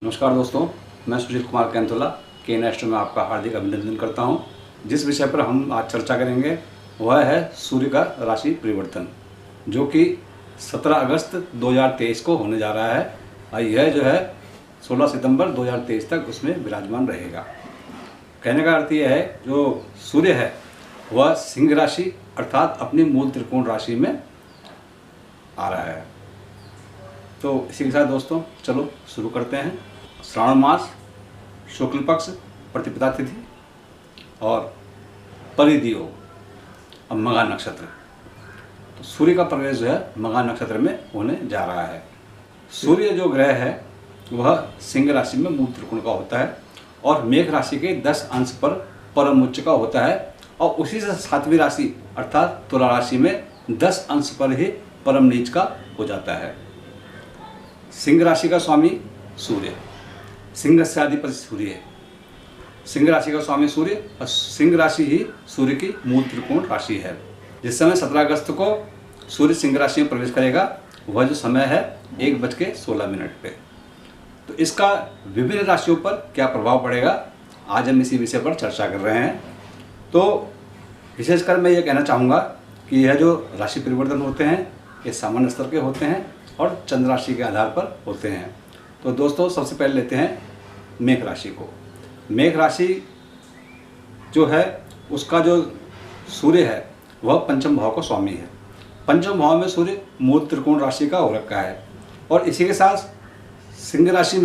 नमस्कार दोस्तों, मैं सुशील कुमार कैंथोला के एस्ट्रो में आपका हार्दिक अभिनंदन करता हूं। जिस विषय पर हम आज चर्चा करेंगे वह है सूर्य का राशि परिवर्तन, जो कि 17 अगस्त 2023 को होने जा रहा है और यह जो है 16 सितंबर 2023 तक उसमें विराजमान रहेगा। कहने का अर्थ यह है, जो सूर्य है वह सिंह राशि अर्थात अपनी मूल त्रिकोण राशि में आ रहा है। तो इसी के साथ दोस्तों चलो शुरू करते हैं। श्रावण मास, शुक्ल पक्ष, प्रतिपदा तिथि और परिधि योग और मघा नक्षत्र। तो सूर्य का प्रवेश जो है मघा नक्षत्र में होने जा रहा है। सूर्य जो ग्रह है वह सिंह राशि में मूल त्रिकोण का होता है और मेघ राशि के 10 अंश पर परम उच्च का होता है और उसी से 7वीं राशि अर्थात तुला राशि में 10 अंश पर ही परम नीच का हो जाता है। सिंह राशि का स्वामी सूर्य, सिंह से अधिपति सूर्य है। सिंह राशि का स्वामी सूर्य और सिंह राशि ही सूर्य की मूल त्रिकोण राशि है। जिस समय 17 अगस्त को सूर्य सिंह राशि में प्रवेश करेगा वह जो समय है 1:16 पे। तो इसका विभिन्न राशियों पर क्या प्रभाव पड़ेगा, आज हम इसी विषय पर चर्चा कर रहे हैं। तो विशेषकर मैं ये कहना चाहूँगा कि यह जो राशि परिवर्तन होते हैं ये सामान्य स्तर के होते हैं और चंद्र राशि के आधार पर होते हैं। तो दोस्तों सबसे पहले लेते हैं मेघ राशि को। मेघ राशि जो है उसका जो सूर्य है वह पंचम भाव का स्वामी है। पंचम भाव में सूर्य मूल त्रिकोण राशि का हो रखा है और इसी के साथ सिंह राशि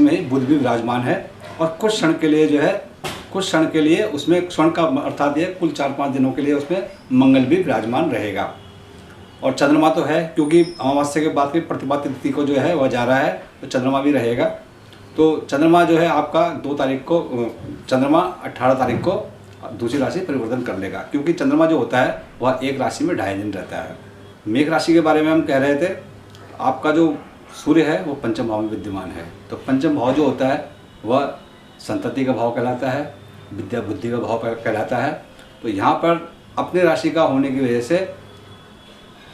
में ही बुध भी विराजमान है और कुछ क्षण के लिए उसमें क्षण का अर्थात ये कुल 4-5 दिनों के लिए उसमें मंगल भी विराजमान रहेगा। और चंद्रमा तो है, क्योंकि अमावस्या के बाद की प्रतिपदा तिथि को जो है वह जा रहा है तो चंद्रमा भी रहेगा। तो चंद्रमा जो है आपका 2 तारीख को, चंद्रमा 18 तारीख को दूसरी राशि परिवर्तन कर लेगा, क्योंकि चंद्रमा जो होता है वह एक राशि में 2.5 दिन रहता है। मेघ राशि के बारे में हम कह रहे थे, आपका जो सूर्य है वो पंचम भाव में विद्यमान है। तो पंचम भाव जो होता है वह संतति का भाव कहलाता है, विद्या बुद्धि का भाव कहलाता है। तो यहाँ पर अपने राशि का होने की वजह से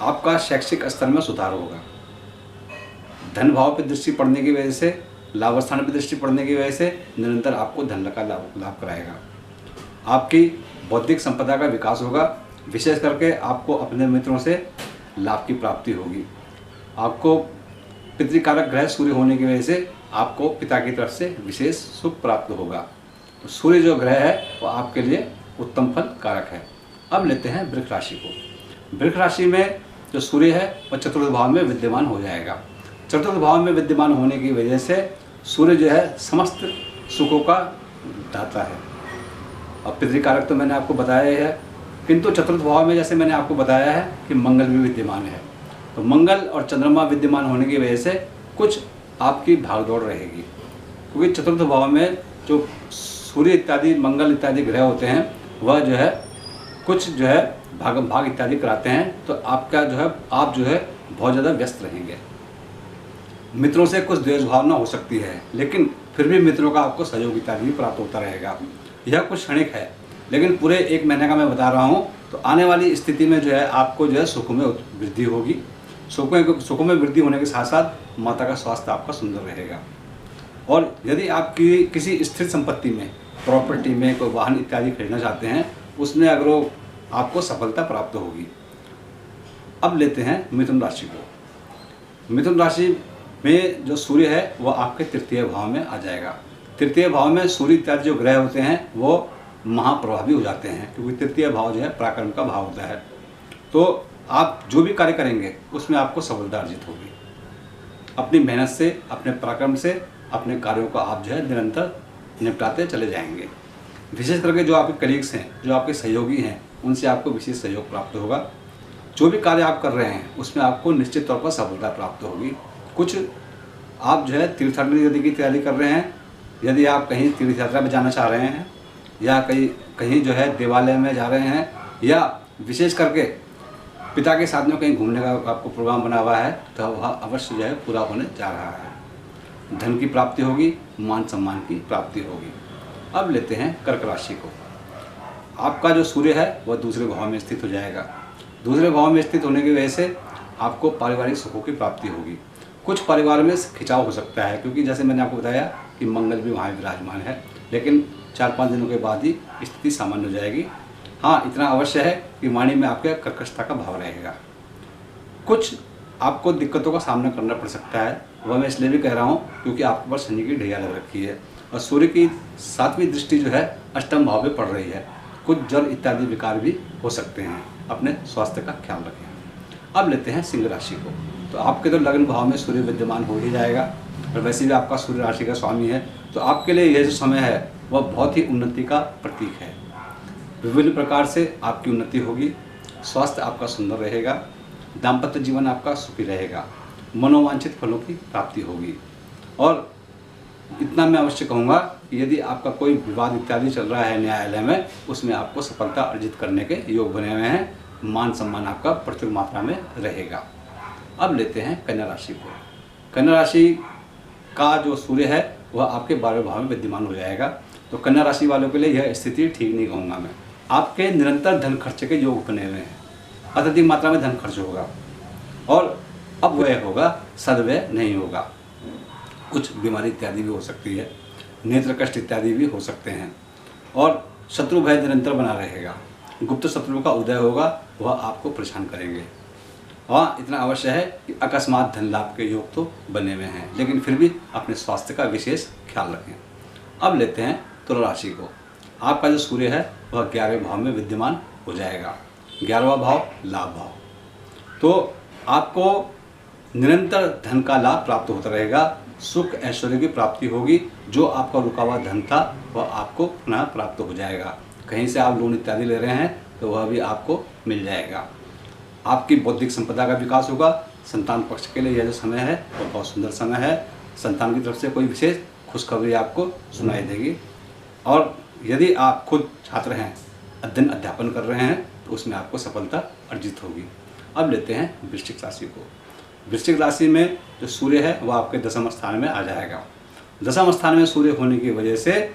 आपका शैक्षिक स्तर में सुधार होगा। धन भाव पर दृष्टि पड़ने की वजह से, लाभ स्थान पर दृष्टि पड़ने की वजह से निरंतर आपको धन का लाभ कराएगा। आपकी बौद्धिक संपदा का विकास होगा। विशेष करके आपको अपने मित्रों से लाभ की प्राप्ति होगी। आपको पितृकारक ग्रह सूर्य होने की वजह से आपको पिता की तरफ से विशेष सुख प्राप्त होगा। तो सूर्य जो ग्रह है वो आपके लिए उत्तम फल कारक है। अब लेते हैं वृष राशि को। वृष राशि में जो सूर्य है वह चतुर्थ भाव में विद्यमान हो जाएगा। चतुर्थ भाव में विद्यमान होने की वजह से सूर्य जो है समस्त सुखों का दाता है। अब पितृकारक तो मैंने आपको बताया ही है, किंतु चतुर्थ भाव में जैसे मैंने आपको बताया है कि मंगल भी विद्यमान है। तो मंगल और चंद्रमा विद्यमान होने की वजह से कुछ आपकी भागदौड़ रहेगी, क्योंकि चतुर्थ भाव में जो सूर्य इत्यादि, मंगल इत्यादि ग्रह होते हैं वह जो है कुछ जो है भाग इत्यादि कराते हैं। तो आपका जो है आप जो है बहुत ज़्यादा व्यस्त रहेंगे। मित्रों से कुछ द्वेष भावना हो सकती है, लेकिन फिर भी मित्रों का आपको सहयोग इत्यादि भी प्राप्त होता रहेगा। यह कुछ क्षणिक है, लेकिन पूरे 1 महीने का मैं बता रहा हूँ। तो आने वाली स्थिति में जो है आपको जो है सुखों में वृद्धि होगी। सुखों में वृद्धि होने के साथ साथ माता का स्वास्थ्य आपका सुंदर रहेगा। और यदि आप किसी स्थिर संपत्ति में, प्रॉपर्टी में कोई वाहन इत्यादि खरीदना चाहते हैं, उसमें अगर आपको सफलता प्राप्त होगी। अब लेते हैं मिथुन राशि को। मिथुन राशि में जो सूर्य है वह आपके तृतीय भाव में आ जाएगा। तृतीय भाव में सूर्य इत्यादि जो ग्रह होते हैं वो महाप्रभावी हो जाते हैं, क्योंकि तृतीय भाव जो है पराक्रम का भाव होता है। तो आप जो भी कार्य करेंगे उसमें आपको सफलता अर्जित होगी। अपनी मेहनत से, अपने पराक्रम से अपने कार्यों को आप जो है निरंतर निपटाते चले जाएंगे। विशेष करके जो आपके कलीग्स हैं, जो आपके सहयोगी हैं, उनसे आपको विशेष सहयोग प्राप्त होगा। जो भी कार्य आप कर रहे हैं उसमें आपको निश्चित तौर पर सफलता प्राप्त होगी। कुछ आप जो है तीर्थयात्रा यदि की तैयारी कर रहे हैं, यदि आप कहीं तीर्थ यात्रा में जाना चाह रहे हैं या कहीं जो है देवालय में जा रहे हैं, या विशेष करके पिता के साथ में कहीं घूमने का आपको प्रोग्राम बना हुआ है, तो वह अवश्य जो है पूरा होने जा रहा है। धन की प्राप्ति होगी, मान सम्मान की प्राप्ति होगी। अब लेते हैं कर्क राशि को। आपका जो सूर्य है वह दूसरे भाव में स्थित हो जाएगा। दूसरे भाव में स्थित होने की वजह से आपको पारिवारिक सुखों की प्राप्ति होगी। कुछ परिवार में खिंचाव हो सकता है, क्योंकि जैसे मैंने आपको बताया कि मंगल भी वहाँ विराजमान है, लेकिन 4-5 दिनों के बाद ही स्थिति सामान्य हो जाएगी। हाँ, इतना अवश्य है कि वाणी में आपके कर्कशता का भाव रहेगा। कुछ आपको दिक्कतों का सामना करना पड़ सकता है, वह मैं इसलिए भी कह रहा हूँ क्योंकि आपके पास शनि की ढैया लग रखी है और सूर्य की 7वीं दृष्टि जो है अष्टम भाव में पड़ रही है। कुछ जल इत्यादि विकार भी हो सकते हैं, अपने स्वास्थ्य का ख्याल रखें। अब लेते हैं सिंह राशि को। तो आपके तो लग्न भाव में सूर्य विद्यमान हो ही जाएगा और वैसे भी आपका सूर्य राशि का स्वामी है, तो आपके लिए यह जो समय है वह बहुत ही उन्नति का प्रतीक है। विभिन्न प्रकार से आपकी उन्नति होगी, स्वास्थ्य आपका सुंदर रहेगा, दाम्पत्य जीवन आपका सुखी रहेगा, मनोवांछित फलों की प्राप्ति होगी। और इतना मैं अवश्य कहूँगा कि यदि आपका कोई विवाद इत्यादि चल रहा है न्यायालय में, उसमें आपको सफलता अर्जित करने के योग बने हुए हैं। मान सम्मान आपका प्रचुर मात्रा में रहेगा। अब लेते हैं कन्या राशि को। कन्या राशि का जो सूर्य है वह आपके 12वें भाव में विद्यमान हो जाएगा। तो कन्या राशि वालों के लिए यह स्थिति ठीक नहीं कहूँगा मैं। आपके निरंतर धन खर्च के योग बने हुए हैं, अत्यधिक मात्रा में धन खर्च होगा और अपव्यय होगा, सदव्यय नहीं होगा। कुछ बीमारी इत्यादि भी हो सकती है, नेत्र कष्ट इत्यादि भी हो सकते हैं और शत्रु भय निरंतर बना रहेगा। गुप्त शत्रुओं का उदय होगा, वह आपको परेशान करेंगे। हाँ, इतना अवश्य है कि अकस्मात धन लाभ के योग तो बने हुए हैं, लेकिन फिर भी अपने स्वास्थ्य का विशेष ख्याल रखें। अब लेते हैं तुला राशि को। आपका जो सूर्य है वह 11वें भाव में विद्यमान हो जाएगा। 11वां भाव लाभ भाव, तो आपको निरंतर धन का लाभ प्राप्त होता रहेगा। सुख ऐश्वर्य की प्राप्ति होगी। जो आपका रुका हुआ धन था वह आपको पुनः प्राप्त हो जाएगा। कहीं से आप लोन इत्यादि ले रहे हैं तो वह भी आपको मिल जाएगा। आपकी बौद्धिक संपदा का विकास होगा। संतान पक्ष के लिए यह जो समय है वह बहुत सुंदर समय है। संतान की तरफ से कोई विशेष खुशखबरी आपको सुनाई देगी। और यदि आप खुद छात्र हैं, अध्ययन अध्यापन कर रहे हैं, तो उसमें आपको सफलता अर्जित होगी। अब लेते हैं वृश्चिक राशि को। वृश्चिक राशि में जो सूर्य है वह आपके 10वें स्थान में आ जाएगा। 10वें स्थान में सूर्य होने की वजह से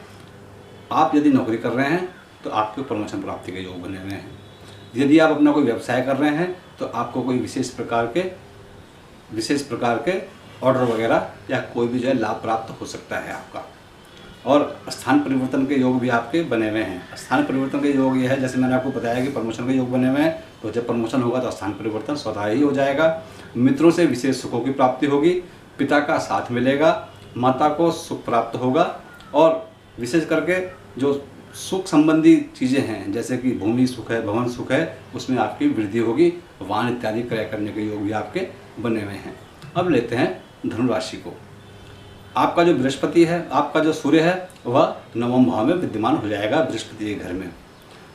आप यदि नौकरी कर रहे हैं तो आपको प्रमोशन प्राप्ति के योग बने हुए हैं। यदि आप अपना कोई व्यवसाय कर रहे हैं तो आपको कोई विशेष प्रकार के ऑर्डर वगैरह या कोई भी जो है लाभ प्राप्त हो सकता है आपका। और स्थान परिवर्तन के योग भी आपके बने हुए हैं। स्थान परिवर्तन के योग ये है, जैसे मैंने आपको बताया कि प्रमोशन के योग बने हुए हैं, तो जब प्रमोशन होगा तो स्थान परिवर्तन स्वतः ही हो जाएगा। मित्रों से विशेष सुखों की प्राप्ति होगी, पिता का साथ मिलेगा, माता को सुख प्राप्त होगा और विशेष करके जो सुख संबंधी चीज़ें हैं जैसे कि भूमि सुख है, भवन सुख है, उसमें आपकी वृद्धि होगी। वाहन इत्यादि क्रय करने के योग भी आपके बने हुए हैं। अब लेते हैं धनु राशि को। आपका जो बृहस्पति है, आपका जो सूर्य है वह 9वें भाव में विद्यमान हो जाएगा बृहस्पति के घर में।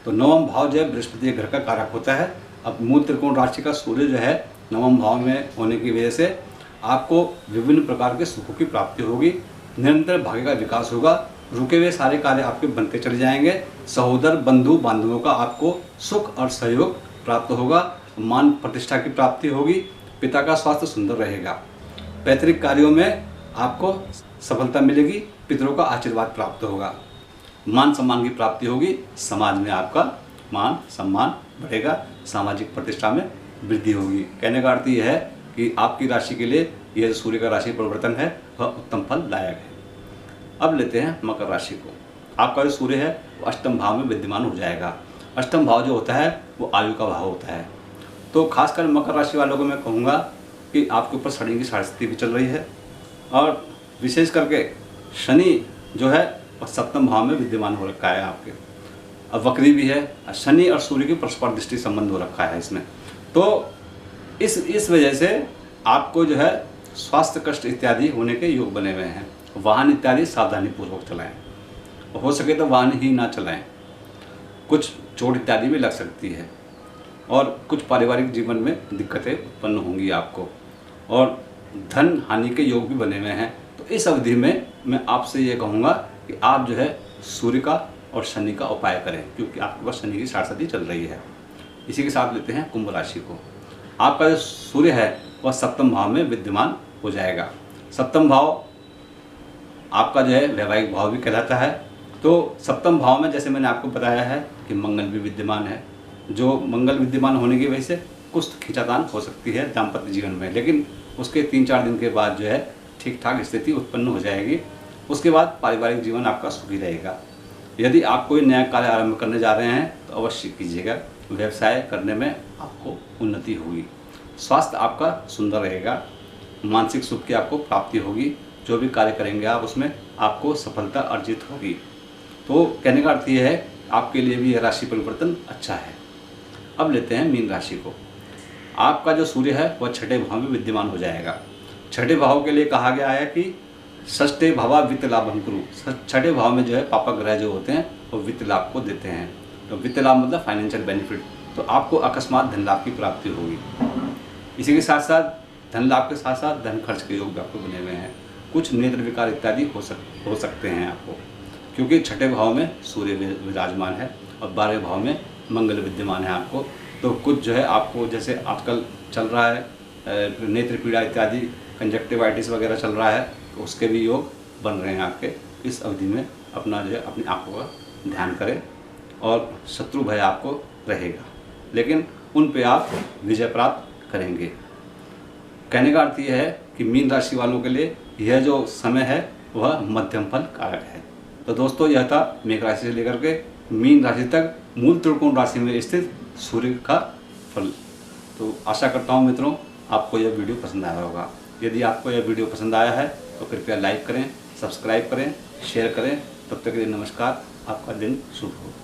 तो 9वां भाव जो है बृहस्पति के घर का कारक होता है। अब मूल त्रिकोण राशि का सूर्य जो है 9वें भाव में होने की वजह से आपको विभिन्न प्रकार के सुखों की प्राप्ति होगी। निरंतर भाग्य का विकास होगा। रुके हुए सारे कार्य आपके बनते चले जाएंगे। सहोदर बंधु बांधवों का आपको सुख और सहयोग प्राप्त होगा। मान प्रतिष्ठा की प्राप्ति होगी। पिता का स्वास्थ्य सुंदर रहेगा। पैतृक कार्यों में आपको सफलता मिलेगी। पितरों का आशीर्वाद प्राप्त होगा। मान सम्मान की प्राप्ति होगी। समाज में आपका मान सम्मान बढ़ेगा। सामाजिक प्रतिष्ठा में वृद्धि होगी। कहने का अर्थ यह है कि आपकी राशि के लिए यह जो सूर्य का राशि परिवर्तन है वह उत्तम फल लायक है। अब लेते हैं मकर राशि को। आपका जो सूर्य है वो अष्टम भाव में विद्यमान हो जाएगा। अष्टम भाव जो होता है वो आयु का भाव होता है। तो खासकर मकर राशि वालों को मैं कहूँगा कि आपके ऊपर शनि की स्थिति भी चल रही है और विशेष करके शनि जो है वह 7वें भाव में विद्यमान हो रखा है आपके। अब वक्री भी है। शनि और सूर्य की परस्पर दृष्टि संबंध हो रखा है इसमें। तो इस वजह से आपको जो है स्वास्थ्य कष्ट इत्यादि होने के योग बने हुए हैं। वाहन इत्यादि सावधानी पूर्वक चलाएं। हो सके तो वाहन ही ना चलाएं। कुछ चोट इत्यादि भी लग सकती है और कुछ पारिवारिक जीवन में दिक्कतें उत्पन्न होंगी आपको और धन हानि के योग भी बने हुए हैं। तो इस अवधि में मैं आपसे ये कहूँगा कि आप जो है सूर्य का और शनि का उपाय करें, क्योंकि आपके पास शनि की साढ़े चल रही है। इसी के साथ लेते हैं कुंभ राशि को। आपका जो सूर्य है वह 7वें भाव में विद्यमान हो जाएगा। 7वां भाव आपका जो है वैवाहिक भाव भी कहलाता है। तो 7वें भाव में जैसे मैंने आपको बताया है कि मंगल भी विद्यमान है। जो मंगल विद्यमान होने की वजह से कुछ खींचातान हो सकती है दाम्पत्य जीवन में, लेकिन उसके 3-4 दिन के बाद जो है ठीक ठाक स्थिति उत्पन्न हो जाएगी। उसके बाद पारिवारिक जीवन आपका सुखी रहेगा। यदि आप कोई नया कार्य आरंभ करने जा रहे हैं तो अवश्य कीजिएगा। व्यवसाय करने में आपको उन्नति होगी। स्वास्थ्य आपका सुंदर रहेगा। मानसिक सुख की आपको प्राप्ति होगी। जो भी कार्य करेंगे आप उसमें आपको सफलता अर्जित होगी। तो कहने का अर्थ ये है आपके लिए भी यह राशि परिवर्तन अच्छा है। अब लेते हैं मीन राशि को। आपका जो सूर्य है वह छठे भाव में विद्यमान हो जाएगा। छठे भाव के लिए कहा गया है कि षष्ठे भावा वित्त लाभम कुरु। छठे भाव में जो है पापक ग्रह जो होते हैं वो वित्त लाभ को देते हैं। तो वित्त लाभ मतलब फाइनेंशियल बेनिफिट। तो आपको अकस्मात धन लाभ की प्राप्ति होगी। इसी के साथ साथ धन लाभ के साथ साथ धन खर्च के योग भी आपको बने हुए हैं। कुछ नेत्र विकार इत्यादि हो सकते हैं आपको, क्योंकि छठे भाव में सूर्य विराजमान है और 12वें भाव में मंगल विद्यमान है आपको। तो कुछ जो है आपको जैसे आजकल चल रहा है नेत्र पीड़ा इत्यादि, कंजक्टिवाइटिस वगैरह चल रहा है, तो उसके भी योग बन रहे हैं आपके। इस अवधि में अपना जो है अपनी आँखों का ध्यान करें और शत्रु भय आपको रहेगा, लेकिन उन पे आप विजय प्राप्त करेंगे। कहने का अर्थ यह है कि मीन राशि वालों के लिए यह जो समय है वह मध्यम फल कारक है। तो दोस्तों यह था मेष राशि से लेकर के मीन राशि तक मूल त्रिकोण राशि में स्थित सूर्य का फल। तो आशा करता हूँ मित्रों आपको यह वीडियो पसंद आया होगा। यदि आपको यह वीडियो पसंद आया है तो कृपया लाइक करें, सब्सक्राइब करें, शेयर करें। तब तक के लिए नमस्कार। आपका दिन शुभ हो।